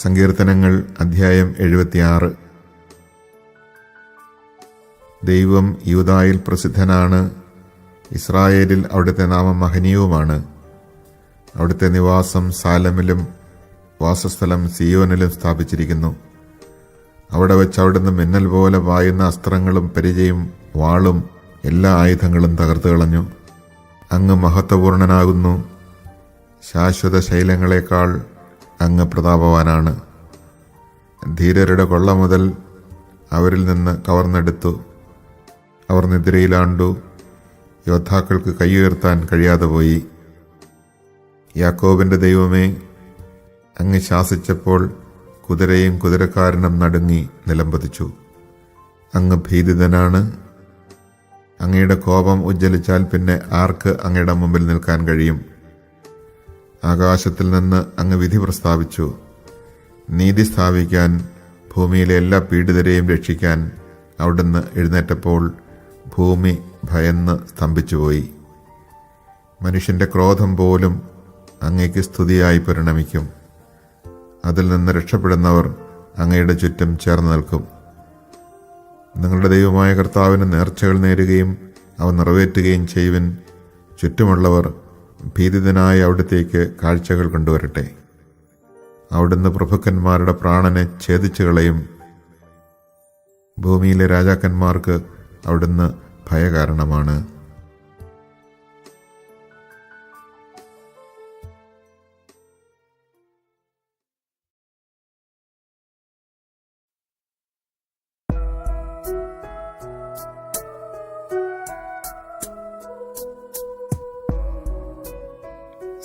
സങ്കീർത്തനങ്ങൾ അധ്യായം 76. ദൈവം യൂദായിൽ പ്രസിദ്ധനാണ്, ഇസ്രായേലിൽ അവിടുത്തെ നാമം മഹനീയവുമാണ്. അവിടുത്തെ നിവാസം സാലമിലും വാസസ്ഥലം സിയോനിലും സ്ഥാപിച്ചിരിക്കുന്നു. അവിടെ വെച്ച് അവിടുന്ന് മിന്നൽ പോലെ പായുന്ന അസ്ത്രങ്ങളും പരിചയും വാളും എല്ലാ ആയുധങ്ങളും തകർത്തു കളഞ്ഞു. അങ്ങ് മഹത്വപൂർണനാകുന്നു, ശാശ്വത ശൈലങ്ങളെക്കാൾ അങ്ങ് പ്രതാപവാനാണ്. ധീരരുടെ കൊള്ള മുതൽ അവരിൽ നിന്ന് കവർന്നെടുത്തു. അവർ നിദ്രയിലാണ്ടു, യോദ്ധാക്കൾക്ക് കൈയുയർത്താൻ കഴിയാതെ പോയി. യാക്കോബിന്റെ ദൈവമേ, അങ്ങ് ശാസിച്ചപ്പോൾ കുതിരയും കുതിരക്കാരനും നടുങ്ങി നിലംപതിച്ചു. അങ്ങ് ഭീതിതനാണ്. അങ്ങയുടെ കോപം ഉജ്ജ്വലിച്ചാൽ പിന്നെ ആർക്ക് അങ്ങയുടെ മുമ്പിൽ നിൽക്കാൻ കഴിയും? ആകാശത്തിൽ നിന്ന് അങ്ങ് വിധി പ്രസ്താവിച്ചു. നീതി സ്ഥാപിക്കാൻ, ഭൂമിയിലെ എല്ലാ പീഡിതരെയും രക്ഷിക്കാൻ അവിടുന്ന് എഴുന്നേറ്റപ്പോൾ ഭൂമി ഭയന്ന് സ്തംഭിച്ചുപോയി. മനുഷ്യന്റെ ക്രോധം പോലും അങ്ങയ്ക്ക് സ്തുതിയായി പരിണമിക്കും. അതിൽ നിന്ന് രക്ഷപ്പെടുന്നവർ അങ്ങയുടെ ചുറ്റും ചേർന്ന് നിൽക്കും. നിങ്ങളുടെ ദൈവമായ കർത്താവിന് നേർച്ചകൾ നേരുകയും അവ നിറവേറ്റുകയും ചെയ്യുവിൻ. ചുറ്റുമുള്ളവർ ഭീതിതനായ അവിടത്തേക്ക് കാഴ്ചകൾ കൊണ്ടുവരട്ടെ. അവിടുന്ന് പ്രഭുക്കന്മാരുടെ പ്രാണനെ ഛേദിച്ചു കളയും. ഭൂമിയിലെ രാജാക്കന്മാർക്ക് അവിടുന്ന് ഭയകാരണമാണ്.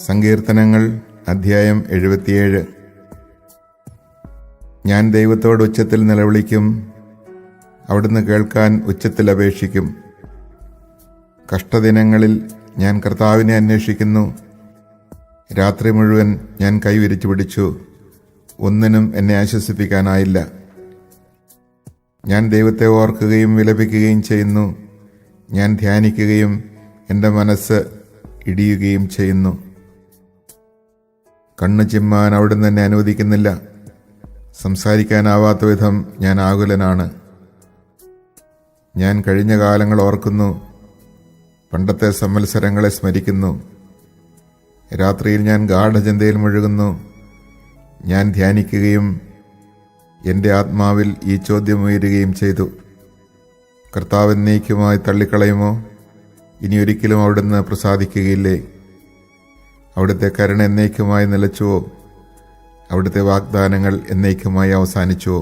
സങ്കീർത്തനങ്ങൾ അധ്യായം 77. ഞാൻ ദൈവത്തോട് ഉച്ചത്തിൽ നിലവിളിക്കും, അവിടുന്ന് കേൾക്കാൻ ഉച്ചത്തിൽ അപേക്ഷിക്കും. കഷ്ടദിനങ്ങളിൽ ഞാൻ കർത്താവിനെ അന്വേഷിക്കുന്നു. രാത്രി മുഴുവൻ ഞാൻ കൈവിരിച്ചു പിടിച്ചു, ഒന്നിനും എന്നെ ആശ്വസിപ്പിക്കാനായില്ല. ഞാൻ ദൈവത്തെ ഓർക്കുകയും വിലപിക്കുകയും ചെയ്യുന്നു. ഞാൻ ധ്യാനിക്കുകയും എൻ്റെ മനസ്സ് ഇടിയുകയും ചെയ്യുന്നു. കണ്ണു ചിമ്മാൻ അവിടുന്ന് എന്നെ അനുവദിക്കുന്നില്ല. സംസാരിക്കാനാവാത്ത വിധം ഞാൻ ആകുലനാണ്. ഞാൻ കഴിഞ്ഞ കാലങ്ങൾ ഓർക്കുന്നു, പണ്ടത്തെ സംവത്സരങ്ങളെ സ്മരിക്കുന്നു. രാത്രിയിൽ ഞാൻ ഗാഢചിന്തയിൽ മുഴുകുന്നു. ഞാൻ ധ്യാനിക്കുകയും എൻ്റെ ആത്മാവിൽ ഈ ചോദ്യം ഉയരുകയും ചെയ്തു: കർത്താവ് എന്നേക്കുമായി തള്ളിക്കളയുമോ? ഇനിയൊരിക്കലും അവിടുന്ന് പ്രസാദിക്കുകയില്ലേ? അവിടുത്തെ കരുണ എന്നേക്കുമായി നിലച്ചുവോ? അവിടുത്തെ വാഗ്ദാനങ്ങൾ എന്നേക്കുമായി അവസാനിച്ചുവോ?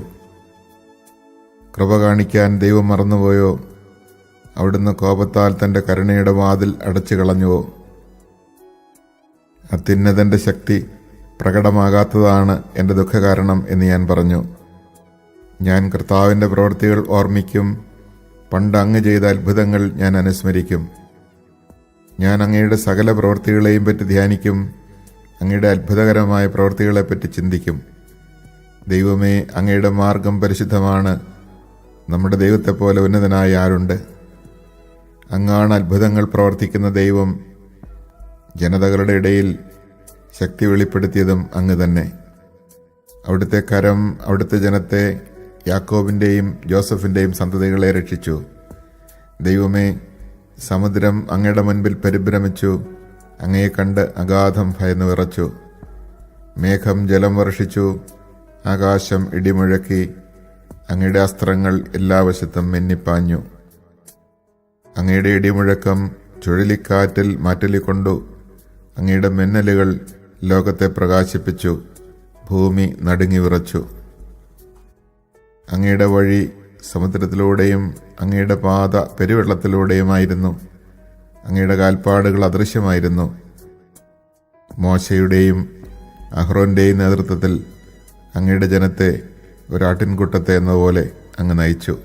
കൃപ കാണിക്കാൻ ദൈവം മറന്നുപോയോ? അവിടുന്ന് കോപത്താൽ തൻ്റെ കരുണയുടെ വാതിൽ അടച്ചു കളഞ്ഞുവോ? അത്യുന്നതൻ്റെ ശക്തി പ്രകടമാകാത്തതാണ് എൻ്റെ ദുഃഖകാരണം എന്ന് ഞാൻ പറഞ്ഞു. ഞാൻ കർത്താവിൻ്റെ പ്രവൃത്തികൾ ഓർമ്മിക്കും. പണ്ട് അങ്ങ് ചെയ്ത അത്ഭുതങ്ങൾ ഞാൻ അനുസ്മരിക്കും. ഞാൻ അങ്ങയുടെ സകല പ്രവൃത്തികളെയും പറ്റി ധ്യാനിക്കും. അങ്ങയുടെ അത്ഭുതകരമായ പ്രവൃത്തികളെപ്പറ്റി ചിന്തിക്കും. ദൈവമേ, അങ്ങയുടെ മാർഗം പരിശുദ്ധമാണ്. നമ്മുടെ ദൈവത്തെപ്പോലെ ഉന്നതനായ ആരുണ്ട്? അങ്ങാണ് അത്ഭുതങ്ങൾ പ്രവർത്തിക്കുന്ന ദൈവം. ജനതകളുടെ ഇടയിൽ ശക്തി വെളിപ്പെടുത്തിയതും അങ്ങ് തന്നെ. അവിടുത്തെ കരം അവിടുത്തെ ജനത്തെ, യാക്കോബിൻ്റെയും ജോസഫിൻ്റെയും സന്തതികളെ രക്ഷിച്ചു. ദൈവമേ, സമുദ്രം അങ്ങയുടെ മുൻപിൽ പരിഭ്രമിച്ചു. അങ്ങയെ കണ്ട് അഗാധം ഭയന്നു വിറച്ചു. മേഘം ജലം വർഷിച്ചു, ആകാശം ഇടിമുഴക്കി. അങ്ങയുടെ അസ്ത്രങ്ങൾ എല്ലാ വശത്തും മിന്നിപ്പാഞ്ഞു. അങ്ങയുടെ ഇടിമുഴക്കം ചുഴലിക്കാറ്റിൽ മാറ്റൊലിക്കൊണ്ടു. അങ്ങയുടെ മിന്നലുകൾ ലോകത്തെ പ്രകാശിപ്പിച്ചു. ഭൂമി നടുങ്ങി വിറച്ചു. അങ്ങയുടെ വഴി സമുദ്രത്തിലൂടെയും അങ്ങയുടെ പാത പെരുവെള്ളത്തിലൂടെയുമായിരുന്നു. അങ്ങയുടെ കാൽപ്പാടുകൾ അദൃശ്യമായിരുന്നു. മോശയുടെയും അഹ്റോന്റെയും നേതൃത്വത്തിൽ അങ്ങയുടെ ജനത്തെ ഒരാട്ടിൻകൂട്ടത്തെ എന്നപോലെ അങ്ങ് നയിച്ചു.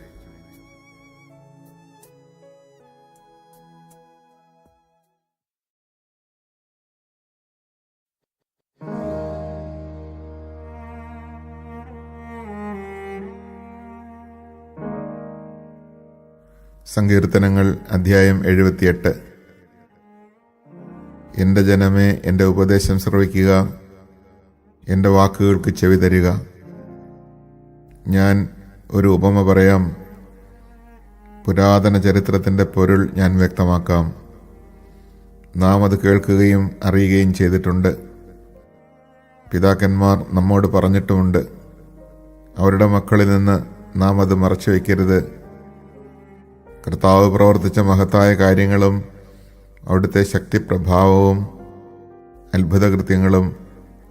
സങ്കീർത്തനങ്ങൾ അധ്യായം 78. എൻ്റെ ജനമേ, എൻ്റെ ഉപദേശം ശ്രവിക്കുക. എൻ്റെ വാക്കുകൾക്ക് ചെവി തരിക. ഞാൻ ഒരു ഉപമ പറയാം. പുരാതന ചരിത്രത്തിൻ്റെ പൊരുൾ ഞാൻ വ്യക്തമാക്കാം. നാം അത് കേൾക്കുകയും അറിയുകയും ചെയ്തിട്ടുണ്ട്. പിതാക്കന്മാർ നമ്മോട് പറഞ്ഞിട്ടുമുണ്ട്. അവരുടെ മക്കളിൽ നിന്ന് നാം അത് മറച്ചു വയ്ക്കരുത്. കർത്താവ് പ്രവർത്തിച്ച മഹത്തായ കാര്യങ്ങളും അവിടുത്തെ ശക്തിപ്രഭാവവും അത്ഭുതകൃത്യങ്ങളും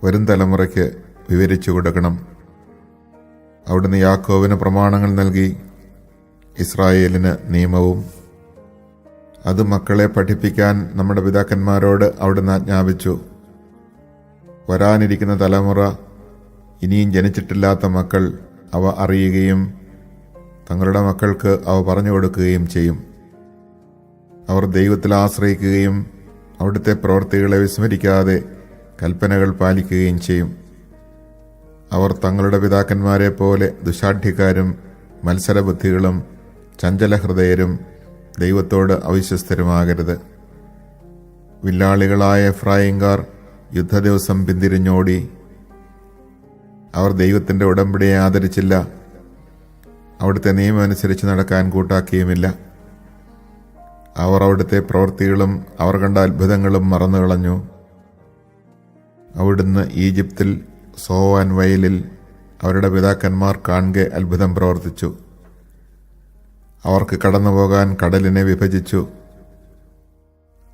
വരും തലമുറയ്ക്ക് വിവരിച്ചു കൊടുക്കണം. അവിടുന്ന് യാക്കോബിന് പ്രമാണങ്ങൾ നൽകി, ഇസ്രായേലിന് നിയമവും. അത് മക്കളെ പഠിപ്പിക്കാൻ നമ്മുടെ പിതാക്കന്മാരോട് അവിടുന്ന് ആജ്ഞാപിച്ചു. വരാനിരിക്കുന്ന തലമുറ, ഇനിയും ജനിച്ചിട്ടില്ലാത്ത മക്കൾ അവ അറിയുകയും തങ്ങളുടെ മക്കൾക്ക് അവ പറഞ്ഞു കൊടുക്കുകയും ചെയ്യും. അവർ ദൈവത്തിൽ ആശ്രയിക്കുകയും അവിടുത്തെ പ്രവൃത്തികളെ വിസ്മരിക്കാതെ കൽപ്പനകൾ പാലിക്കുകയും ചെയ്യും. അവർ തങ്ങളുടെ പിതാക്കന്മാരെ പോലെ ദുശാഠ്യക്കാരും മത്സരബുദ്ധികളും ചഞ്ചലഹൃദയരും ദൈവത്തോട് അവിശ്വസ്തരുമാകരുത്. വില്ലാളികളായ എഫ്രായിംകാർ യുദ്ധദിവസം പിന്തിരിഞ്ഞോടി. അവർ ദൈവത്തിൻ്റെ ഉടമ്പടിയെ ആദരിച്ചില്ല. അവിടുത്തെ നിയമം അനുസരിച്ച് നടക്കാൻ കൂട്ടാക്കിയുമില്ല. അവർ അവിടുത്തെ പ്രവൃത്തികളും അവർ കണ്ട അത്ഭുതങ്ങളും മറന്നുകളഞ്ഞു. അവിടുന്ന് ഈജിപ്തിൽ സോവാൻ വയലിൽ അവരുടെ പിതാക്കന്മാർ കാണെ അത്ഭുതം പ്രവർത്തിച്ചു. അവർക്ക് കടന്നുപോകാൻ കടലിനെ വിഭജിച്ചു.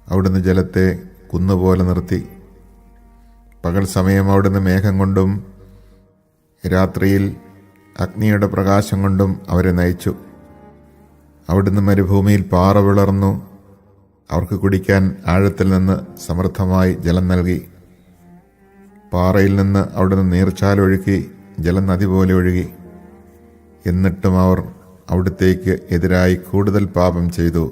അവിടുന്ന് ജലത്തെ കുന്നുപോലെ നിർത്തി. പകൽ സമയം അവിടുന്ന് മേഘം കൊണ്ടും രാത്രിയിൽ അഗ്നിയുടെ പ്രകാശം കൊണ്ടും അവരെ നയിച്ചു. അവിടുന്ന് മരുഭൂമിയിൽ പാറ വിളർന്നു. അവർക്ക് കുടിക്കാൻ ആഴത്തിൽ നിന്ന് സമൃദ്ധമായി ജലം നൽകി. പാറയിൽ നിന്ന് അവിടുന്ന് നീർച്ചാലൊഴുക്കി ജലം നദി പോലെ ഒഴുകി. എന്നിട്ടും അവർ അവിടുത്തേക്ക് എതിരായി കൂടുതൽ പാപം ചെയ്തു.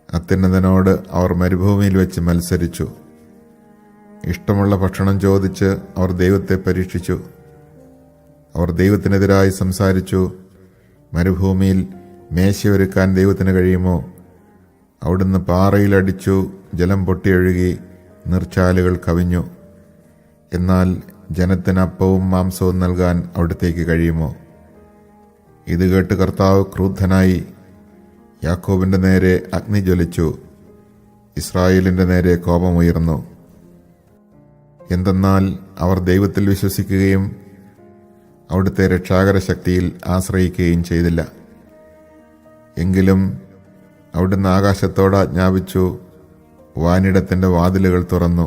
അത്യുന്നതനോട് അവർ മരുഭൂമിയിൽ വെച്ച് മത്സരിച്ചു. ഇഷ്ടമുള്ള ഭക്ഷണം ചോദിച്ച് അവർ ദൈവത്തെ പരീക്ഷിച്ചു. അവർ ദൈവത്തിനെതിരായി സംസാരിച്ചു. മരുഭൂമിയിൽ മേശയൊരുക്കാൻ ദൈവത്തിന് കഴിയുമോ? അവിടുന്ന് പാറയിലടിച്ചു, ജലം പൊട്ടിയൊഴുകി, നീർച്ചാലുകൾ കവിഞ്ഞു. എന്നാൽ ജനത്തിന് അപ്പവും മാംസവും നൽകാൻ അവിടുത്തേക്ക് കഴിയുമോ? ഇത് കേട്ട് കർത്താവ് ക്രുദ്ധനായി. യാക്കോബിന്റെ നേരെ അഗ്നി ജ്വലിച്ചു, ഇസ്രായേലിന്റെ നേരെ കോപമുയർന്നു. എന്തെന്നാൽ അവർ ദൈവത്തിൽ വിശ്വസിക്കുകയും അവിടുത്തെ രക്ഷാകര ശക്തിയിൽ ആശ്രയിക്കുകയും ചെയ്തില്ല. എങ്കിലും അവിടുന്ന് ആകാശത്തോട് ആജ്ഞാപിച്ചു, വാനിടത്തിന്റെ വാതിലുകൾ തുറന്നു.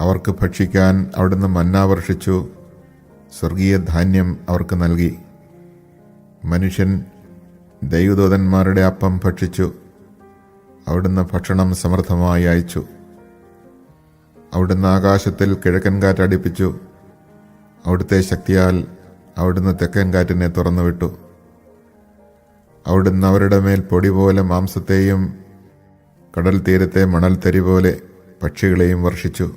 അവർക്ക് ഭക്ഷിക്കാൻ അവിടുന്ന് മന്ന വർഷിച്ചു, സ്വർഗീയ ധാന്യം അവർക്ക് നൽകി. മനുഷ്യൻ ദൈവദൂതന്മാരുടെ അപ്പം ഭക്ഷിച്ചു. അവിടുന്ന് ഭക്ഷണം സമൃദ്ധമായി അയച്ചു. അവിടുന്ന് ആകാശത്തിൽ കിഴക്കൻ കാറ്റടിപ്പിച്ചു. അവിടുത്തെ ശക്തിയാൽ അവിടുന്ന് തെക്കൻ കാറ്റിനെ തുറന്നുവിട്ടു. അവിടുന്ന് അവരുടെ മേൽ പൊടി പോലെ മാംസത്തെയും കടൽ തീരത്തെ മണൽത്തരി പോലെ പക്ഷികളെയും വർഷിച്ചു.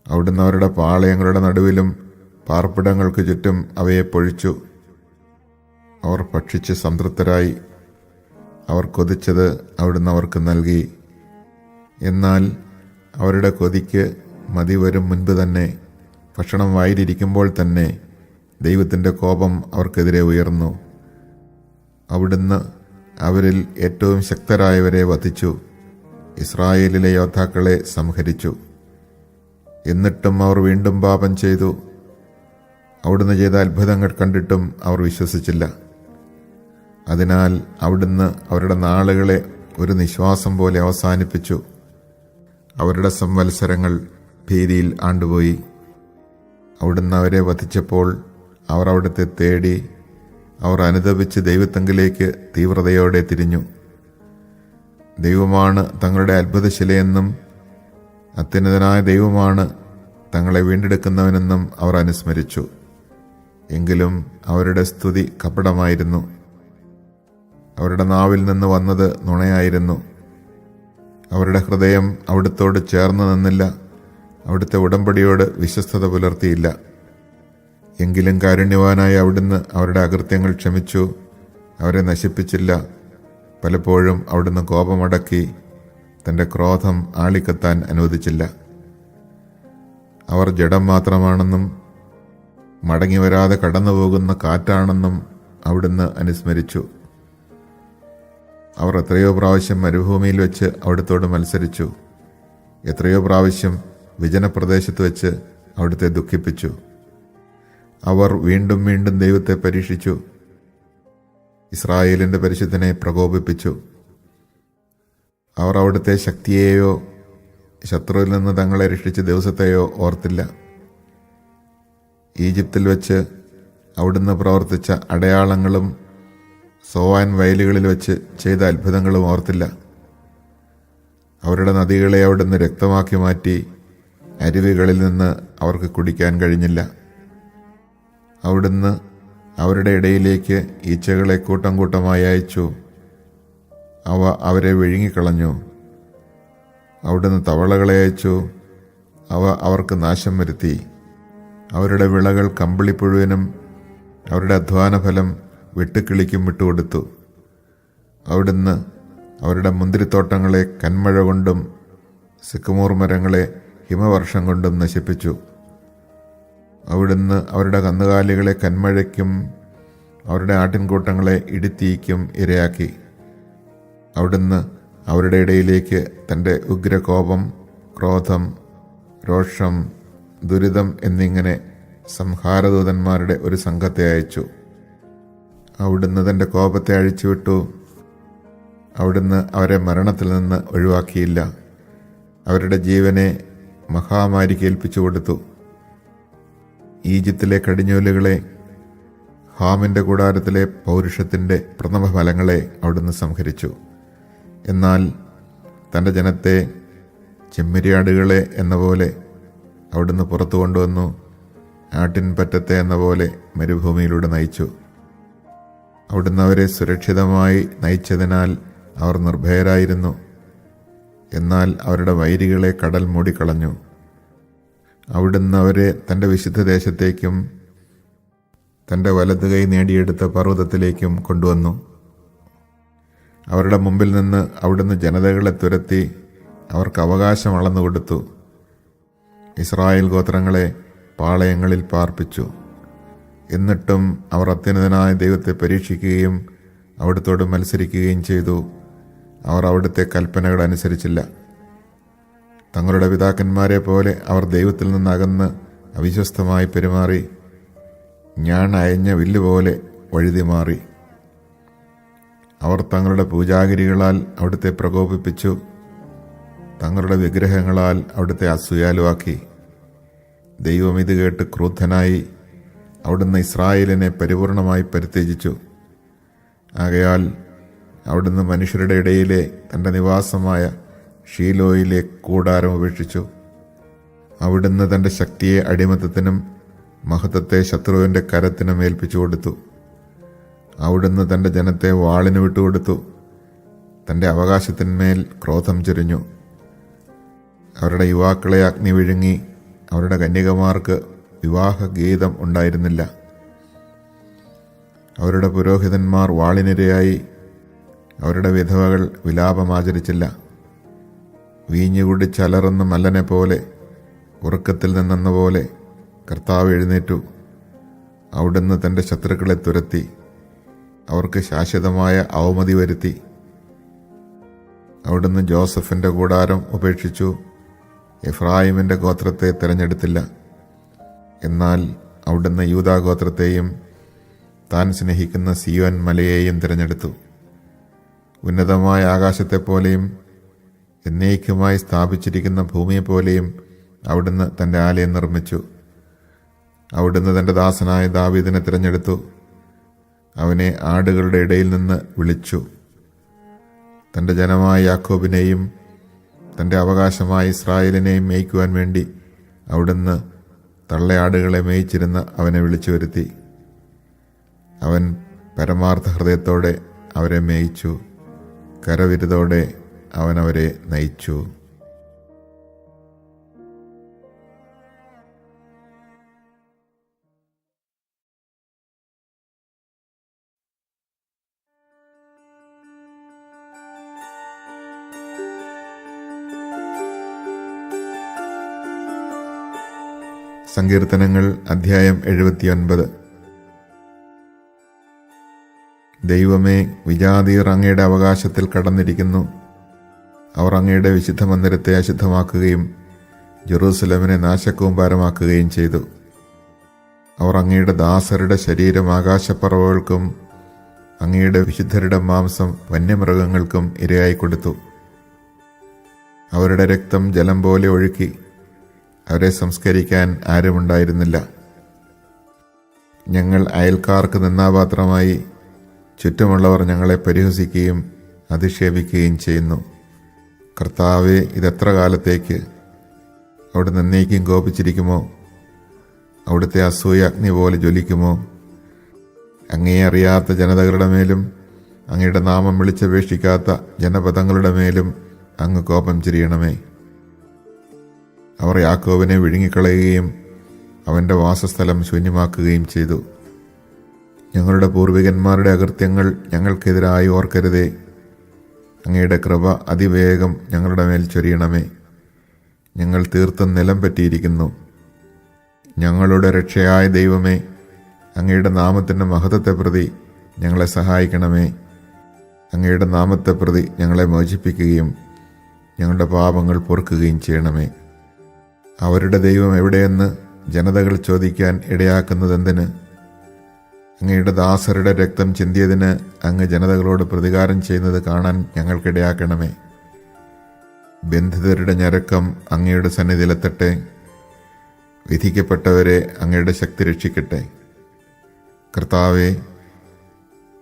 അവിടുന്ന് അവരുടെ പാളയങ്ങളുടെ നടുവിലും പാർപ്പിടങ്ങൾക്ക് ചുറ്റും അവയെ പൊഴിച്ചു. അവർ ഭക്ഷിച്ച് സംതൃപ്തരായി. അവർ കൊതിച്ചത് അവിടുന്ന് അവർക്ക് നൽകി. എന്നാൽ അവരുടെ കൊതിക്ക് മതി വരും മുൻപ് തന്നെ, ഭക്ഷണം വായിലിരിക്കുമ്പോൾ തന്നെ ദൈവത്തിൻ്റെ കോപം അവർക്കെതിരെ ഉയർന്നു. അവിടുന്ന് അവരിൽ ഏറ്റവും ശക്തരായവരെ വധിച്ചു. ഇസ്രായേലിലെ യോദ്ധാക്കളെ സംഹരിച്ചു. എന്നിട്ടും അവർ വീണ്ടും പാപം ചെയ്തു. അവിടുന്ന് ചെയ്ത അത്ഭുതങ്ങൾ കണ്ടിട്ടും അവർ വിശ്വസിച്ചില്ല. അതിനാൽ അവിടുന്ന് അവരുടെ നാളുകളെ ഒരു നിശ്വാസം പോലെ അവസാനിപ്പിച്ചു. അവരുടെ സംവത്സരങ്ങൾ ഭീതിയിൽ ആണ്ടുപോയി. അവിടുന്ന് അവരെ വധിച്ചപ്പോൾ അവർ അവിടുത്തെ തേടി. അവർ അനുതപിച്ച് ദൈവത്തെങ്കിലേക്ക് തീവ്രതയോടെ തിരിഞ്ഞു. ദൈവമാണ് തങ്ങളുടെ അത്ഭുതശിലയെന്നും അത്യുന്നതനായ ദൈവമാണ് തങ്ങളെ വീണ്ടെടുക്കുന്നവനെന്നും അവർ അനുസ്മരിച്ചു. എങ്കിലും അവരുടെ സ്തുതി കപടമായിരുന്നു. അവരുടെ നാവിൽ നിന്ന് വന്നത് നുണയായിരുന്നു. അവരുടെ ഹൃദയം അവിടുത്തോട് ചേർന്ന് നിന്നില്ല. അവിടുത്തെ ഉടമ്പടിയോട് വിശ്വസ്തത പുലർത്തിയില്ല. എങ്കിലും കാരുണ്യവാനായ അവിടുന്ന് അവരുടെ അകൃത്യങ്ങൾ ക്ഷമിച്ചു. അവരെ നശിപ്പിച്ചില്ല. പലപ്പോഴും അവിടുന്ന് കോപമടക്കി തൻ്റെ ക്രോധം ആളിക്കത്താൻ അനുവദിച്ചില്ല. അവർ ജഡം മാത്രമാണെന്നും മടങ്ങി വരാതെ കടന്നുപോകുന്ന കാറ്റാണെന്നും അവിടുന്ന് അനുസ്മരിച്ചു. അവർ എത്രയോ പ്രാവശ്യം മരുഭൂമിയിൽ വെച്ച് അവിടുത്തോട് മത്സരിച്ചു. എത്രയോ പ്രാവശ്യം വിജനപ്രദേശത്ത് വെച്ച് അവിടുത്തെ ദുഃഖിപ്പിച്ചു. അവർ വീണ്ടും വീണ്ടും ദൈവത്തെ പരീക്ഷിച്ചു. ഇസ്രായേലിൻ്റെ പരിശുദ്ധനെ പ്രകോപിപ്പിച്ചു. അവർ അവിടുത്തെ ശക്തിയെയോ ശത്രുവിൽ നിന്ന് തങ്ങളെ രക്ഷിച്ച ദിവസത്തെയോ ഓർത്തില്ല. ഈജിപ്തിൽ വെച്ച് അവിടുന്ന് പ്രവർത്തിച്ച അടയാളങ്ങളും സോവാൻ വയലുകളിൽ വെച്ച് ചെയ്ത അത്ഭുതങ്ങളും ഓർത്തില്ല. അവരുടെ നദികളെ അവിടുന്ന് രക്തമാക്കി മാറ്റി. അരുവികളിൽ നിന്ന് അവർക്ക് കുടിക്കാൻ കഴിഞ്ഞില്ല. അവിടുന്ന് അവരുടെ ഇടയിലേക്ക് ഈച്ചകളെ കൂട്ടം കൂട്ടമായി അയച്ചു. അവ അവരെ വിഴുങ്ങിക്കളഞ്ഞു. അവിടുന്ന് തവളകളെ അയച്ചു. അവ അവർക്ക് നാശം വരുത്തി. അവരുടെ വിളകൾ കമ്പിളിപ്പുഴുവിനും അവരുടെ അധ്വാനഫലം വെട്ടുക്കിളിക്കും വിട്ടുകൊടുത്തു. അവിടുന്ന് അവരുടെ മുന്തിരിത്തോട്ടങ്ങളെ കന്മഴ കൊണ്ടും സിക്കമോർ മരങ്ങളെ ഹിമവർഷം കൊണ്ടും നശിപ്പിച്ചു. അവിടുന്ന് അവരുടെ കന്നുകാലികളെ കന്മഴയ്ക്കും അവരുടെ ആട്ടിൻകൂട്ടങ്ങളെ ഇടിത്തീയ്ക്കും ഇരയാക്കി. അവിടുന്ന് അവരുടെ ഇടയിലേക്ക് തൻ്റെ ഉഗ്രകോപം, ക്രോധം, രോഷം, ദുരിതം എന്നിങ്ങനെ സംഹാരദൂതന്മാരുടെ ഒരു സംഘത്തെ അയച്ചു. അവിടുന്ന് തൻ്റെ കോപത്തെ അഴിച്ചുവിട്ടു. അവിടുന്ന് അവരെ മരണത്തിൽ നിന്ന് ഒഴിവാക്കിയില്ല. അവരുടെ ജീവനെ മഹാമാരിക്ക് ഏൽപ്പിച്ചു കൊടുത്തു. ഈജിപ്തിലെ കടിഞ്ഞൂലുകളെ, ഹാമിൻ്റെ കൂടാരത്തിലെ പൗരുഷത്തിൻ്റെ പ്രഥമ ഫലങ്ങളെ അവിടുന്ന് സംഹരിച്ചു. എന്നാൽ തൻ്റെ ജനത്തെ ചെമ്മരിയാടുകളെ എന്ന പോലെ അവിടുന്ന് പുറത്തു കൊണ്ടുവന്നു. ആട്ടിൻപറ്റത്തെ എന്ന പോലെ മരുഭൂമിയിലൂടെ നയിച്ചു. അവിടുന്ന് അവരെ സുരക്ഷിതമായി നയിച്ചതിനാൽ അവർ നിർഭയരായിരുന്നു. എന്നാൽ അവരുടെ വൈരികളെ കടൽ മൂടിക്കളഞ്ഞു. അവിടുന്ന് അവരെ തൻ്റെ വിശുദ്ധ ദേശത്തേക്കും തൻ്റെ വലതുകൈ നേടിയെടുത്ത പർവ്വതത്തിലേക്കും കൊണ്ടുവന്നു. അവരുടെ മുമ്പിൽ നിന്ന് അവിടുന്ന് ജനതകളെ തുരത്തി അവർക്ക് അവകാശം അളന്നുകൊടുത്തു. ഇസ്രായേൽ ഗോത്രങ്ങളെ പാളയങ്ങളിൽ പാർപ്പിച്ചു. എന്നിട്ടും അവർ അത്യുന്നതനായ ദൈവത്തെ പരീക്ഷിക്കുകയും അവിടുത്തോട് മത്സരിക്കുകയും ചെയ്തു. അവർ അവിടുത്തെ കൽപ്പനകൾ അനുസരിച്ചില്ല. തങ്ങളുടെ പിതാക്കന്മാരെ പോലെ അവർ ദൈവത്തിൽ നിന്നകന്ന് അവിശ്വസ്തമായി പെരുമാറി. ഞാൻ അയഞ്ഞ വില്ലുപോലെ വഴുതി മാറി. അവർ തങ്ങളുടെ പൂജാഗിരികളാൽ അവിടുത്തെ പ്രകോപിപ്പിച്ചു. തങ്ങളുടെ വിഗ്രഹങ്ങളാൽ അവിടുത്തെ അസൂയാലുവാക്കി. ദൈവം ഇത് കേട്ട് ക്രുദ്ധനായി. അവിടുന്ന് ഇസ്രായേലിനെ പരിപൂർണമായി പരിത്യജിച്ചു. ആകയാൽ അവിടുന്ന് മനുഷ്യരുടെ ഇടയിലെ തൻ്റെ നിവാസമായ ഷീലോയിലെ കൂടാരം ഉപേക്ഷിച്ചു. അവിടുന്ന് തൻ്റെ ശക്തിയെ അടിമത്തത്തിനും മഹത്വത്തെ ശത്രുവിൻ്റെ കരത്തിനും ഏൽപ്പിച്ചു കൊടുത്തു. അവിടുന്ന് തൻ്റെ ജനത്തെ വാളിന് വിട്ടുകൊടുത്തു. തൻ്റെ അവകാശത്തിന്മേൽ ക്രോധം ചൊരിഞ്ഞു. അവരുടെ യുവാക്കളെ അഗ്നി വിഴുങ്ങി. അവരുടെ കന്യകമാർക്ക് വിവാഹഗീതം ഉണ്ടായിരുന്നില്ല. അവരുടെ പുരോഹിതന്മാർ വാളിനിരയായി. അവരുടെ വിധവകൾ വിലാപമാചരിച്ചില്ല. വീഞ്ഞുകുടിച്ചലറുന്ന മല്ലനെ പോലെ, ഉറക്കത്തിൽ നിന്നെന്ന പോലെ കർത്താവ് എഴുന്നേറ്റു. അവിടുന്ന് തൻ്റെ ശത്രുക്കളെ തുരത്തി. അവർക്ക് ശാശ്വതമായ അവമതി വരുത്തി. അവിടുന്ന് ജോസഫിൻ്റെ കൂടാരം ഉപേക്ഷിച്ചു. എഫ്രായിമിൻ്റെ ഗോത്രത്തെ തിരഞ്ഞെടുത്തില്ല. എന്നാൽ അവിടുന്ന് യൂദാ ഗോത്രത്തെയും താൻ സ്നേഹിക്കുന്ന സിയോൻ മലയെയും തിരഞ്ഞെടുത്തു. ഉന്നതമായ ആകാശത്തെപ്പോലെയും എന്നേക്കുമായി സ്ഥാപിച്ചിരിക്കുന്ന ഭൂമിയെപ്പോലെയും അവിടുന്ന് തൻ്റെ ആലയം നിർമ്മിച്ചു. അവിടുന്ന് തൻ്റെ ദാസനായ ദാവീദിനെ തിരഞ്ഞെടുത്തു. അവനെ ആടുകളുടെ ഇടയിൽ നിന്ന് വിളിച്ചു. തൻ്റെ ജനമായ യാക്കോബിനെയും തൻ്റെ അവകാശമായ ഇസ്രായേലിനെയും മേയ്ക്കുവാൻ വേണ്ടി അവിടുന്ന് തള്ളയാടുകളെ മേയിച്ചിരുന്ന അവനെ വിളിച്ചു വരുത്തി. അവൻ പരമാർത്ഥ ഹൃദയത്തോടെ അവരെ മേയിച്ചു. കരവിരുതോടെ അവൻ അവരെ നയിച്ചു. സങ്കീർത്തനങ്ങൾ അധ്യായം 79. ദൈവമേ, വിജാതിയർ അങ്ങയുടെ അവകാശത്തിൽ കടന്നിരിക്കുന്നു. അവർ അങ്ങയുടെ വിശുദ്ധ മന്ദിരത്തെ അശുദ്ധമാക്കുകയും ജെറൂസലമിനെ നാശകൂമ്പാരമാക്കുകയും ചെയ്തു. അവർ അങ്ങയുടെ ദാസരുടെ ശരീരം ആകാശപ്പറവകൾക്കും അങ്ങയുടെ വിശുദ്ധരുടെ മാംസം വന്യമൃഗങ്ങൾക്കും ഇരയായി കൊടുത്തു. അവരുടെ രക്തം ജലം പോലെ ഒഴുക്കി. അവരെ സംസ്കരിക്കാൻ ആരുമുണ്ടായിരുന്നില്ല. ഞങ്ങൾ അയൽക്കാർക്ക് നിന്നാപാത്രമായി. ചുറ്റുമുള്ളവർ ഞങ്ങളെ പരിഹസിക്കുകയും അധിക്ഷേപിക്കുകയും ചെയ്യുന്നു. കർത്താവേ, ഇതെത്ര കാലത്തേക്ക്? അവിടുന്ന് എന്നേക്കും കോപിച്ചിരിക്കുമോ? അവിടുത്തെ അസൂയ അഗ്നി പോലെ ജ്വലിക്കുമോ? അങ്ങയെ അറിയാത്ത ജനതകളുടെ മേലും അങ്ങയുടെ നാമം വിളിച്ചപേക്ഷിക്കാത്ത ജനപദങ്ങളുടെ മേലും അങ്ങ് കോപം ചൊരിയണമേ. അവർ യാക്കോബിനെ വിഴുങ്ങിക്കളയുകയും അവൻ്റെ വാസസ്ഥലം ശൂന്യമാക്കുകയും ചെയ്തു. ഞങ്ങളുടെ പൂർവികന്മാരുടെ അകൃത്യങ്ങൾ ഞങ്ങൾക്കെതിരായി ഓർക്കരുതേ. അങ്ങയുടെ കൃപ അതിവേഗം ഞങ്ങളുടെ മേൽ ചൊരിയണമേ. ഞങ്ങൾ തീർത്തും നിലം പറ്റിയിരിക്കുന്നു. ഞങ്ങളുടെ രക്ഷയായ ദൈവമേ, അങ്ങയുടെ നാമത്തിൻ്റെ മഹത്വത്തെ പ്രതി ഞങ്ങളെ സഹായിക്കണമേ. അങ്ങയുടെ നാമത്തെ പ്രതി ഞങ്ങളെ മോചിപ്പിക്കുകയും ഞങ്ങളുടെ പാപങ്ങൾ പൊറുക്കുകയും ചെയ്യണമേ. അവരുടെ ദൈവം എവിടെയെന്ന് ജനതകൾ ചോദിക്കാൻ ഇടയാക്കുന്നതെന്തിന്? അങ്ങയുടെ ദാസരുടെ രക്തം ചിന്തിയതിന് അങ്ങ് ജനതകളോട് പ്രതികാരം ചെയ്യുന്നത് കാണാൻ ഞങ്ങൾക്കിടയാക്കണമേ. ബന്ധിതരുടെ ഞരക്കം അങ്ങയുടെ സന്നിധിയിലെത്തട്ടെ. വിധിക്കപ്പെട്ടവരെ അങ്ങയുടെ ശക്തി രക്ഷിക്കട്ടെ. കർത്താവേ,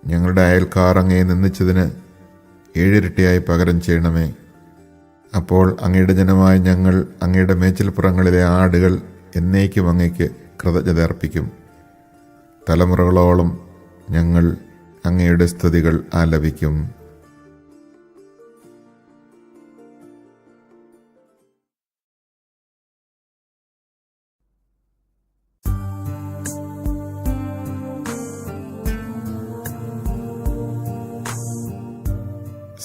ഞങ്ങളുടെ അയൽക്കാർ അങ്ങയെ നിന്ദിച്ചതിന് 7 ഇരട്ടിയായി പകരം ചെയ്യണമേ. അപ്പോൾ അങ്ങയുടെ ജനമായ ഞങ്ങൾ അങ്ങയുടെ മേച്ചിൽപ്പുറങ്ങളിലെ ആടുകൾ എന്നേക്കും അങ്ങയ്ക്ക് കൃതജ്ഞത അർപ്പിക്കും. തലമുറകളോളം ഞങ്ങൾ അങ്ങയുടെ സ്തുതികൾ ആലപിക്കും.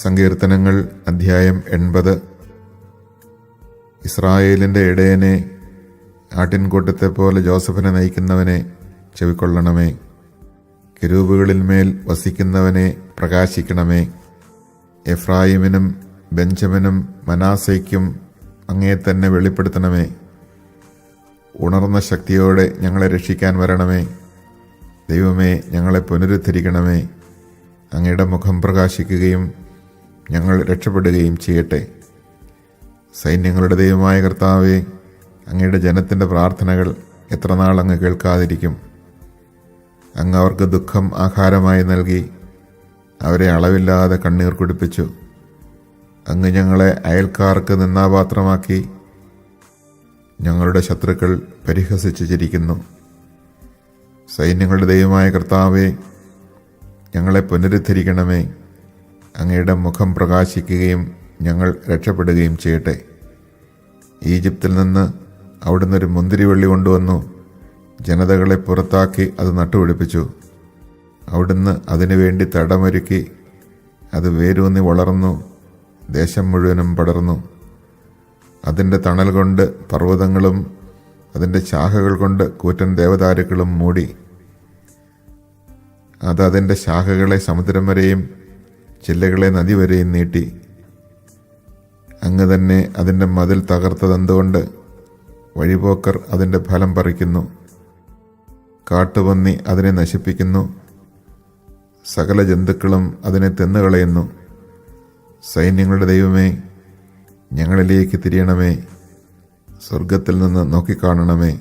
സങ്കീർത്തനങ്ങൾ അധ്യായം 80. ഇസ്രായേലിൻ്റെ ഇടയനെ, ആട്ടിൻകൂട്ടത്തെ പോലെ ജോസഫിനെ നയിക്കുന്നവനെ ചെവിക്കൊള്ളണമേ. കെരൂബുകളിന്മേൽ വസിക്കുന്നവനെ പ്രകാശിക്കണമേ. എഫ്രായിമിനും ബെഞ്ചമിനും മനാസയ്ക്കും അങ്ങയെ തന്നെ വെളിപ്പെടുത്തണമേ. ഉണർന്ന ശക്തിയോടെ ഞങ്ങളെ രക്ഷിക്കാൻ വരണമേ. ദൈവമേ, ഞങ്ങളെ പുനരുദ്ധരിക്കണമേ. അങ്ങയുടെ മുഖം പ്രകാശിക്കുകയും ഞങ്ങൾ രക്ഷപ്പെടുകയും ചെയ്യട്ടെ. സൈന്യങ്ങളുടെ ദൈവമായ കർത്താവേ, അങ്ങയുടെ ജനത്തിൻ്റെ പ്രാർത്ഥനകൾ എത്ര നാൾ അങ്ങ് കേൾക്കാതിരിക്കും? അങ്ങ് അവർക്ക് ദുഃഖം ആഹാരമായി നൽകി അവരെ അളവില്ലാതെ കണ്ണീർ കുടിപ്പിച്ചു. അങ്ങ് ഞങ്ങളെ അയൽക്കാർക്ക് നിന്നാപാത്രമാക്കി. ഞങ്ങളുടെ ശത്രുക്കൾ പരിഹസിച്ചു ചിരിക്കുന്നു. സൈന്യങ്ങളുടെ ദൈവമായ കർത്താവേ, ഞങ്ങളെ പുനരുദ്ധരിക്കണമേ. അങ്ങയുടെ മുഖം പ്രകാശിക്കുകയും ഞങ്ങൾ രക്ഷപ്പെടുകയും ചെയ്യട്ടെ. ഈജിപ്തിൽ നിന്ന് അവിടുന്ന് ഒരു മുന്തിരിവള്ളി കൊണ്ടുവന്നു. ജനതകളെ പുറത്താക്കി അത് നട്ടുപിടിപ്പിച്ചു. അവിടുന്ന് അതിനുവേണ്ടി തടമൊരുക്കി. അത് വേരൂന്നി വളർന്നു, ദേശം മുഴുവനും പടർന്നു. അതിൻ്റെ തണൽ കൊണ്ട് പർവ്വതങ്ങളും അതിൻ്റെ ശാഖകൾ കൊണ്ട് കൂറ്റൻ ദേവദാരുക്കളും മൂടി. അത് അതിൻ്റെ ശാഖകളെ സമുദ്രം വരെയും ചില്ലകളെ നദി വരെയും നീട്ടി. അങ്ങ് തന്നെ അതിൻ്റെ മതിൽ തകർത്തതെന്തുകൊണ്ട്? വഴിപോക്കർ അതിൻ്റെ ഫലം പറിക്കുന്നു. കാട്ടുപന്നി അതിനെ നശിപ്പിക്കുന്നു. സകല ജന്തുക്കളും അതിനെ തിന്നുകളയുന്നു. സൈന്യങ്ങളുടെ ദൈവമേ, ഞങ്ങളിലേക്ക് തിരിയണമേ. സ്വർഗത്തിൽ നിന്ന് നോക്കിക്കാണണമേ.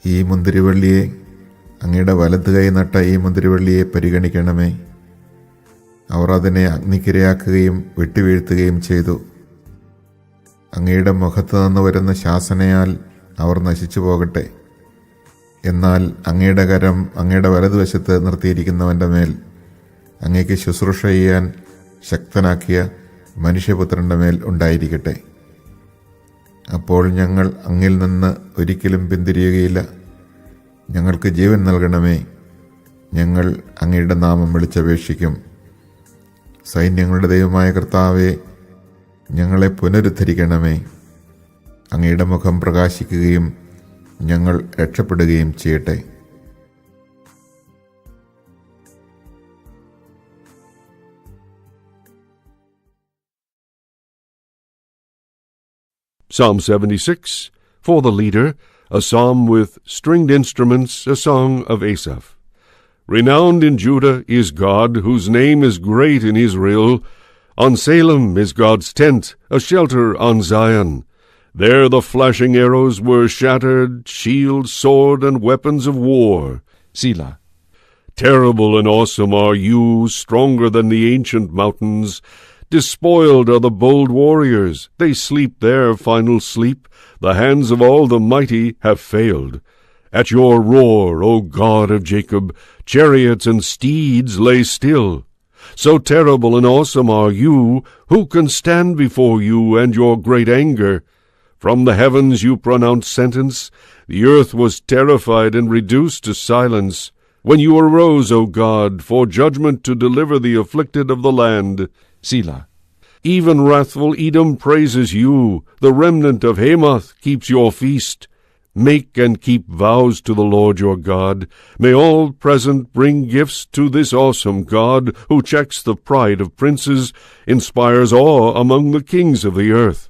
ഈ മുന്തിരിവള്ളിയെ, അങ്ങയുടെ വലതുകൈ നട്ട ഈ മുന്തിരിവള്ളിയെ പരിഗണിക്കണമേ. അവർ അതിനെ അഗ്നിക്കിരയാക്കുകയും വെട്ടിവീഴ്ത്തുകയും ചെയ്തു. അങ്ങയുടെ മുഖത്തു നിന്ന് വരുന്ന ശാസനയാൽ അവർ നശിച്ചു പോകട്ടെ. എന്നാൽ അങ്ങയുടെ കരം അങ്ങയുടെ വലതുവശത്ത് നിർത്തിയിരിക്കുന്നവൻ്റെ മേൽ, അങ്ങയ്ക്ക് ശുശ്രൂഷ ചെയ്യാൻ ശക്തനാക്കിയ മനുഷ്യപുത്രൻ്റെ മേൽ ഉണ്ടായിരിക്കട്ടെ. അപ്പോൾ ഞങ്ങൾ അങ്ങിൽ നിന്ന് ഒരിക്കലും പിന്തിരിയുകയില്ല. ഞങ്ങൾക്ക് ജീവൻ നൽകണമേ. ഞങ്ങൾ അങ്ങയുടെ നാമം വിളിച്ചപേക്ഷിക്കും. സൈന്യങ്ങളുടെ ദൈവമായ കർത്താവേ, ഞങ്ങളെ പുനരുദ്ധരിക്കണമേ. അങ്ങയുടെ മുഖം പ്രകാശിക്കുകയും ഞങ്ങൾ രക്ഷപ്പെടുകയും ചെയ്യട്ടെ. Psalm 76, for the leader, a psalm with stringed instruments, a song of Asaph. Renowned in Judah is God, whose name is great in Israel. On Salem is God's tent, a shelter on Zion. There the flashing arrows were shattered, shield, sword, and weapons of war. Selah. Terrible and awesome are you, stronger than the ancient mountains. Despoiled are the bold warriors. They sleep their final sleep. The hands of all the mighty have failed. At your roar, O God of Jacob, chariots and steeds lay still. So terrible and awesome are you. Who can stand before you and your great anger? From the heavens you pronounce sentence. The earth was terrified and reduced to silence. When you arose, O God, for judgment to deliver the afflicted of the land. Selah. Even wrathful Edom praises you. The remnant of Hamath keeps your feast. Make and keep vows to the Lord your God. May all present bring gifts to this awesome God, who checks the pride of princes, inspires awe among the kings of the earth.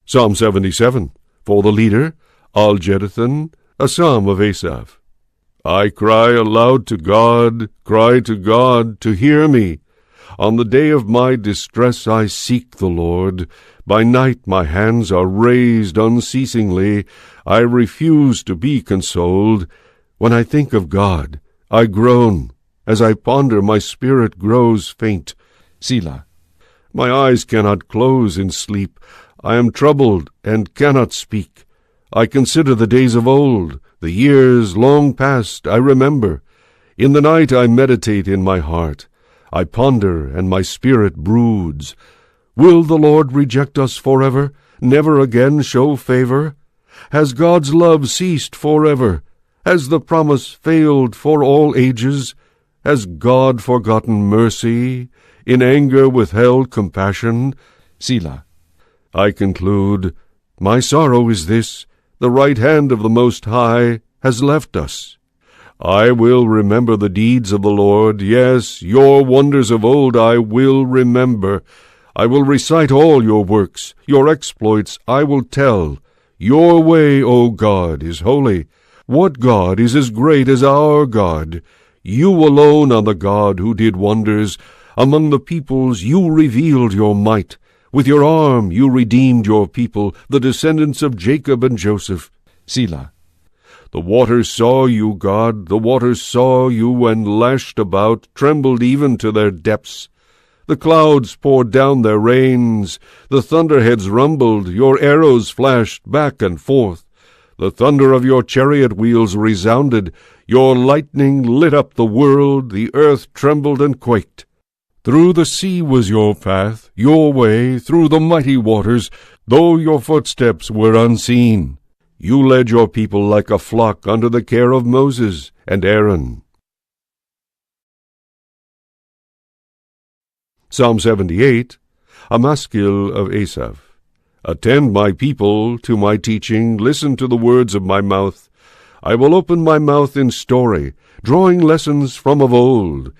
Psalm 77, for the leader, Al-Jeduthun, a psalm of Asaph. I cry aloud to God to hear me. On the day of my distress I seek the Lord. By night my hands are raised unceasingly. I refuse to be consoled. When I think of God, I groan. As I ponder, my spirit grows faint. Selah. My eyes cannot close in sleep. I am troubled and cannot speak. I consider the days of old. The years long past I remember. In the night I meditate in my heart. I ponder, and my spirit broods. Will the Lord reject us forever, never again show favor? Has God's love ceased forever? Has the promise failed for all ages? Has God forgotten mercy, in anger withheld compassion? Selah. I conclude, my sorrow is this: the right hand of the Most High has left us. I will remember the deeds of the Lord. Yes, your wonders of old I will remember. I will recite all your works. Your exploits I will tell. Your way, O God, is holy. What God is as great as our God? You alone are the God who did wonders. Among the peoples you revealed your might. With your arm you redeemed your people, the descendants of Jacob and Joseph. Selah. The waters saw you, God, the waters saw you and lashed about, trembled even to their depths. The clouds poured down their rains, the thunderheads rumbled, your arrows flashed back and forth. The thunder of your chariot wheels resounded, your lightning lit up the world, the earth trembled and quaked. Through the sea was your path, your way, through the mighty waters, though your footsteps were unseen. You led your people like a flock under the care of Moses and Aaron. Psalm 78, a maskil of Asaph. Attend, my people, to my teaching, listen to the words of my mouth. I will open my mouth in story, drawing lessons from of old.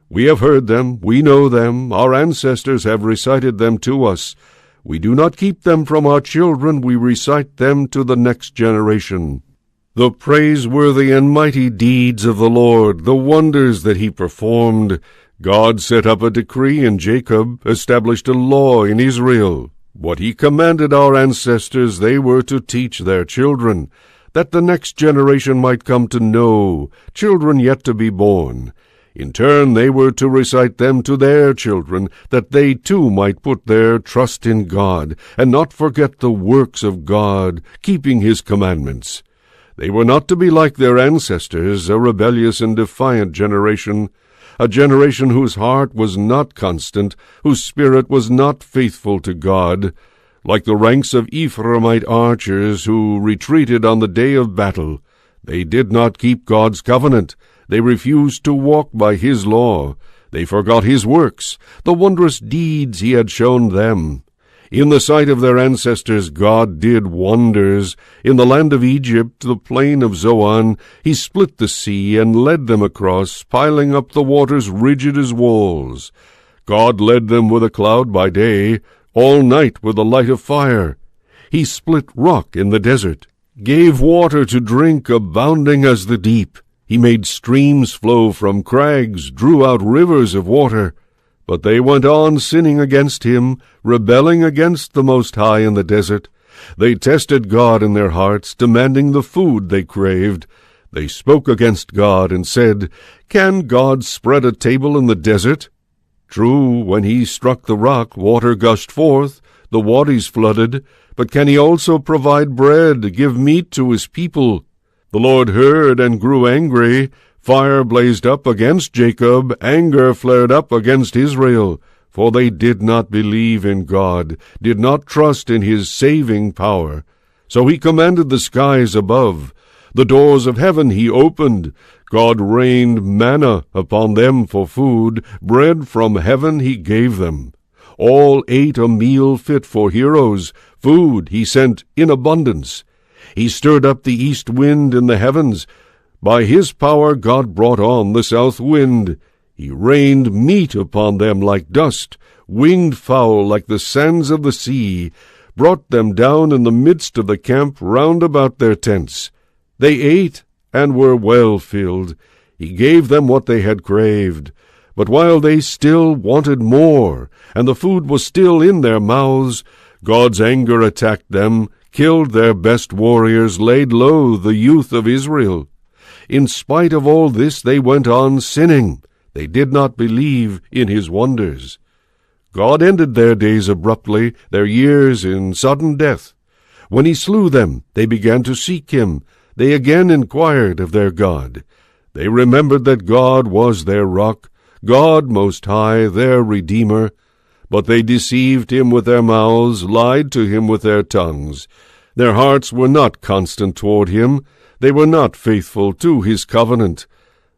We have heard them, we know them, our ancestors have recited them to us. We do not keep them from our children, we recite them to the next generation. The praiseworthy and mighty deeds of the Lord, the wonders that he performed. God set up a decree in Jacob, established a law in Israel. What he commanded our ancestors they were to teach their children, that the next generation might come to know, children yet to be born. In turn they were to recite them to their children, that they too might put their trust in God, and not forget the works of God, keeping his commandments. They were not to be like their ancestors, a rebellious and defiant generation, a generation whose heart was not constant, whose spirit was not faithful to God, like the ranks of Ephraimite archers who retreated on the day of battle. They did not keep God's covenant. They refused to walk by his law. They forgot his works, the wondrous deeds he had shown them. In the sight of their ancestors God did wonders. In the land of Egypt, the plain of Zoan, he split the sea and led them across, piling up the waters rigid as walls. God led them with a cloud by day, all night with a light of fire. He split rock in the desert, gave water to drink abounding as the deep. He made streams flow from crags, drew out rivers of water. But they went on sinning against him, rebelling against the Most High in the desert. They tested God in their hearts, demanding the food they craved. They spoke against God and said, "Can God spread a table in the desert?" True, when he struck the rock, water gushed forth, the wadis flooded. But can he also provide bread, give meat to his people? The Lord heard and grew angry. Fire blazed up against Jacob, anger flared up against Israel, for they did not believe in God, did not trust in his saving power. So he commanded the skies above. The doors of heaven he opened. God rained manna upon them for food. Bread from heaven he gave them. All ate a meal fit for heroes. Food he sent in abundance. He stirred up the east wind in the heavens. By his power God brought on the south wind. He rained meat upon them like dust, winged fowl like the sands of the sea, brought them down in the midst of the camp round about their tents. They ate and were well filled. He gave them what they had craved. But while they still wanted more, and the food was still in their mouths, God's anger attacked them, killed their best warriors, laid low the youth of Israel. In spite of all this they went on sinning. They did not believe in his wonders. God ended their days abruptly, their years in sudden death. When he slew them, they began to seek him. They again inquired of their God. They remembered that God was their rock, God Most High, their Redeemer. But they deceived him with their mouths, lied to him with their tongues. Their hearts were not constant toward him. They were not faithful to his covenant.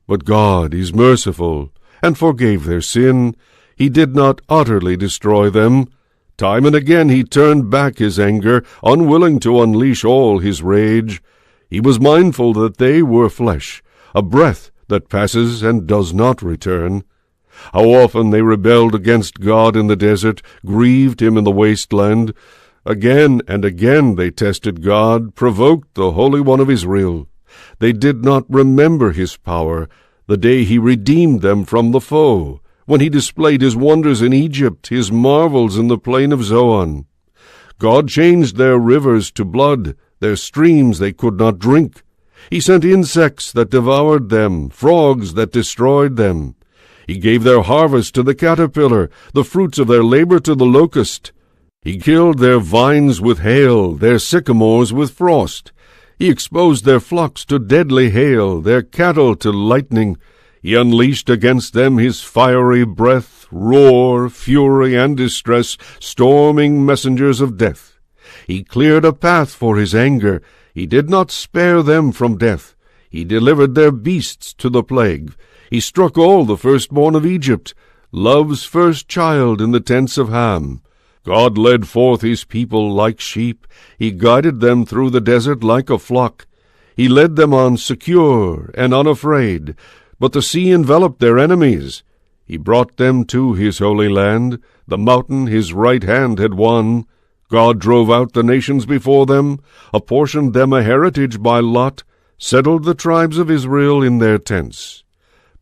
But God is merciful, and forgave their sin. He did not utterly destroy them. Time and again he turned back his anger, unwilling to unleash all his rage. He was mindful that they were flesh, a breath that passes and does not return. How often they rebelled against God in the desert, grieved him in the wasteland. Again and again they tested God, provoked the Holy One of Israel. They did not remember his power, the day he redeemed them from the foe, when he displayed his wonders in Egypt, his marvels in the plain of Zoan. God changed their rivers to blood, their streams they could not drink. He sent insects that devoured them, frogs that destroyed them. He gave their harvest to the caterpillar, the fruits of their labor to the locust. He killed their vines with hail, their sycamores with frost. He exposed their flocks to deadly hail, their cattle to lightning. He unleashed against them his fiery breath, roar, fury, and distress, storming messengers of death. He cleared a path for his anger. He did not spare them from death. He delivered their beasts to the plague. He struck all the firstborn of Egypt, love's first child in the tents of Ham. God led forth his people like sheep. He guided them through the desert like a flock. He led them on secure and unafraid, but the sea enveloped their enemies. He brought them to his holy land, the mountain his right hand had won. God drove out the nations before them, apportioned them a heritage by lot, settled the tribes of Israel in their tents.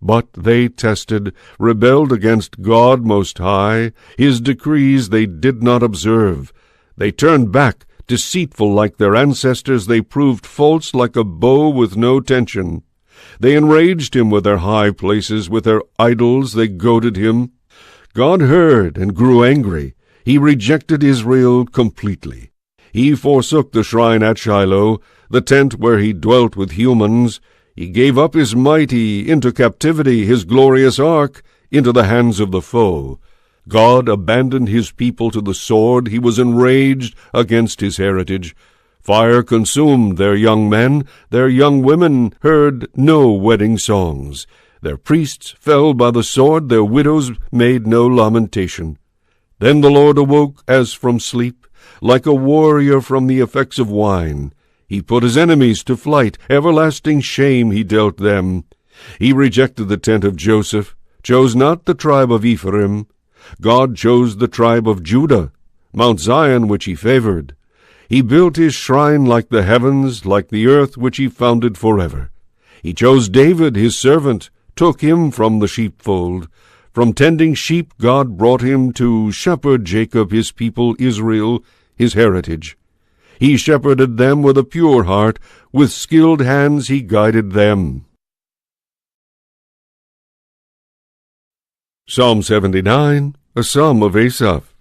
But they tested, rebelled against God Most High. His decrees they did not observe. They turned back, deceitful like their ancestors. They proved false like a bow with no tension. They enraged him with their high places, with their idols they goaded him. God heard and grew angry. He rejected Israel completely. He forsook the shrine at Shiloh, the tent where he dwelt with humans. He gave up his mighty into captivity, his glorious ark into the hands of the foe. God abandoned his people to the sword. He was enraged against his heritage. Fire consumed their young men. Their young women heard no wedding songs. Their priests fell by the sword. Their widows made no lamentation. Then the Lord awoke as from sleep, like a warrior from the effects of wine. He put his enemies to flight, everlasting shame he dealt them. He rejected the tent of Joseph, chose not the tribe of Ephraim. God chose the tribe of Judah, Mount Zion which he favored. He built his shrine like the heavens, like the earth which he founded forever. He chose David his servant, took him from the sheepfold. From tending sheep God brought him to shepherd Jacob his people Israel, his heritage. He shepherded them with a pure heart, with skilled hands he guided them. Psalm 79, a psalm of Asaph.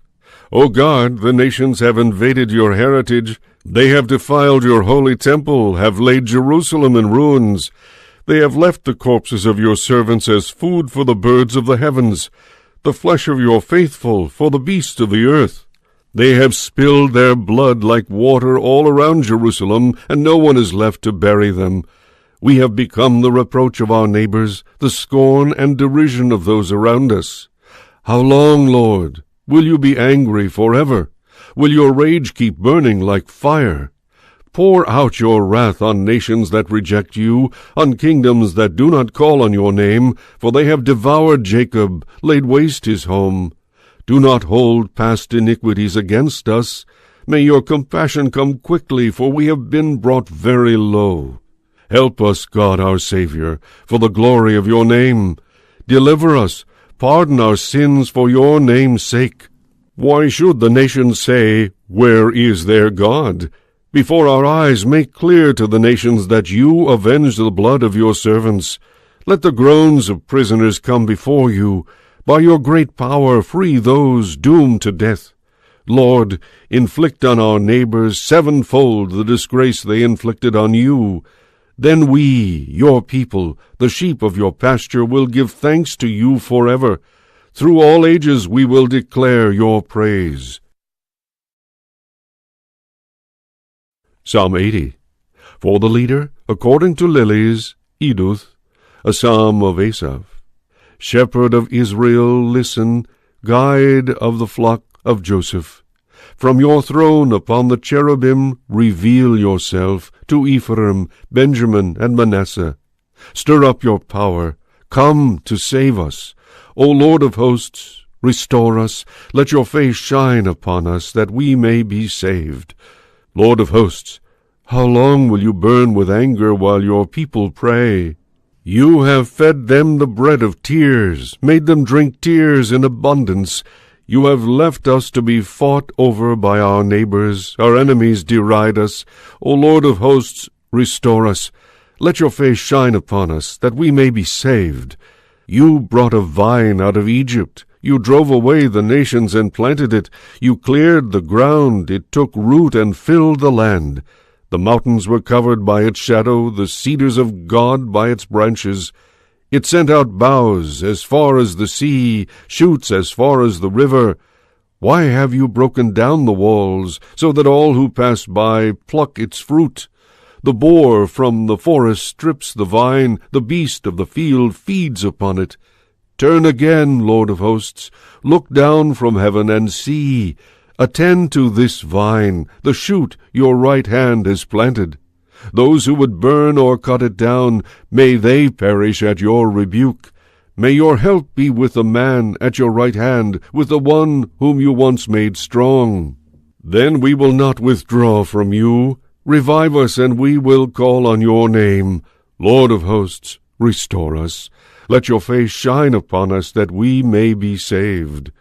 O God, the nations have invaded your heritage. They have defiled your holy temple, have laid Jerusalem in ruins. They have left the corpses of your servants as food for the birds of the heavens, the flesh of your faithful for the beasts of the earth. They have spilled their blood like water all around Jerusalem, and no one is left to bury them. We have become the reproach of our neighbors, the scorn and derision of those around us. How long, Lord? Will you be angry forever? Will your rage keep burning like fire? Pour out your wrath on nations that reject you, on kingdoms that do not call on your name, for they have devoured Jacob, laid waste his home. Do not hold past iniquities against us. May your compassion come quickly, for we have been brought very low. Help us, God our Savior, for the glory of your name. Deliver us. Pardon our sins for your name's sake. Why should the nations say, Where is their God? Before our eyes make clear to the nations that you avenge the blood of your servants. Let the groans of prisoners come before you. By your great power free those doomed to death. Lord, inflict on our neighbors sevenfold the disgrace they inflicted on you. Then we, your people, the sheep of your pasture, will give thanks to you forever. Through all ages we will declare your praise. Psalm 80. For the leader, according to lilies, Iduth, a psalm of Asaph. Shepherd of Israel, listen, guide of the flock of Joseph. From your throne upon the cherubim reveal yourself to Ephraim, Benjamin, and Manasseh. Stir up your power. Come to save us. O Lord of hosts, restore us. Let your face shine upon us, that we may be saved. Lord of hosts, how long will you burn with anger while your people pray? You have fed them the bread of tears, made them drink tears in abundance. You have left us to be fought over by our neighbors. Our enemies deride us. O Lord of hosts, restore us. Let your face shine upon us, that we may be saved. You brought a vine out of Egypt. You drove away the nations and planted it. You cleared the ground. It took root and filled the land. The mountains were covered by its shadow, the cedars of God by its branches. It sent out boughs as far as the sea, shoots as far as the river. Why have you broken down the walls, so that all who pass by pluck its fruit? The boar from the forest strips the vine, the beast of the field feeds upon it. Turn again, Lord of hosts, look down from heaven and see. Attend to this vine, the shoot your right hand has planted. Those who would burn or cut it down, may they perish at your rebuke. May your help be with the man at your right hand, with the one whom you once made strong. Then we will not withdraw from you. Revive us, and we will call on your name. Lord of hosts, restore us. Let your face shine upon us, that we may be saved.